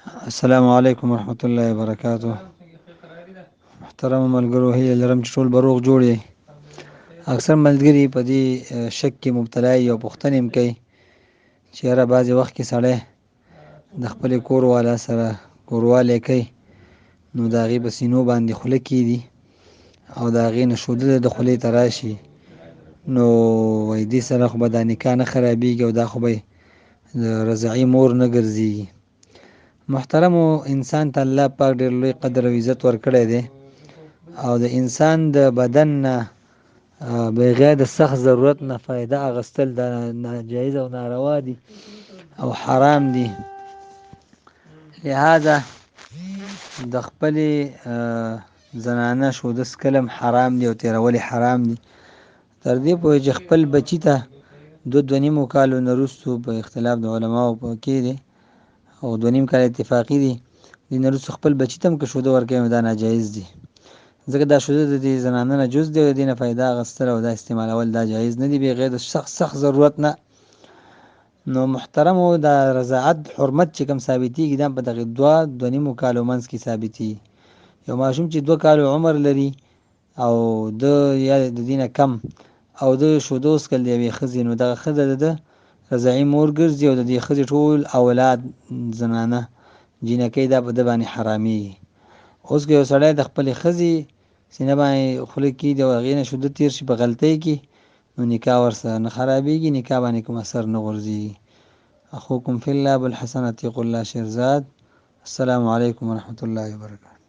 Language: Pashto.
السلام علیکم ورحمۃ اللہ وبرکاتہ. محترم ملګرو، هیله لرم چې ټول به روغ جوړ یې. اکثر ملګري په دې شک کې مبتلا یي او پوښتنې هم کوي چې یاره بعضې وخت کې سړی د خپلې کور والا سره کوروالی کوي، نو د هغې په سینو باندې خوله کېږدي او د هغې نه شوده د خولې ته راشي، نو وایي دې سره خو به دا نکاح نه خرابېږي او دا خو به د رضعي مور نه ګرځېږي. محترمو، انسان ته الله پاک ډېر لوی قدر او عزت ورکړی دی او د انسان د بدن نه بغیر د سخت ضرورت نه فایده اخیستل دا ناجایز او ناروا دي او حرام دي. لہذا د خپلې زنانه شوده څکل هم حرام دي او تېرول یې حرام دي. تر دې پورې چې خپل بچي ته دوه نیمو کالو نه وروستو په اختلاف د علماو په کې دی او 2.5 کال اتفاقي دي، دې نه وروسته خپل بچي ته هم که شوده ورکوي نو دا ناجایز دي، ځکه دا شوده د دې زنانه نه جز دی او د دې نه فایده اخیستل او دا استعمالول دا جایز نه دي بغیر د سخت ضرورت نه. نو محترمو، دا رضاعت حرمت چې کوم ثابتېږي دا په دغې 2.5 کالو منځ کې ثابتېږي. یو ماشوم چې 2 کالو عمر لري او د یا د دې نه کم او د شوده وڅکل د یوې ښځې، نو دغه ښځه د ده رضعي مور ګرځي او د دې ښځې ټول اولاد زنانه جینکۍ دا په ده باندې حرامېږي. اوس که یو سړی د خپلې ښځې سینه باندې خوله کېږدي او هغې نه شوده تېر شي په غلطۍ کې، نو نکاح ورسره نه خرابېږي، نکاح باندې کوم اثر نه غورځېږي. اخوکم فی الله ابوالحسن عتیق الله شیرزاد. السلام علیکم ورحمة الله وبرکاتہ.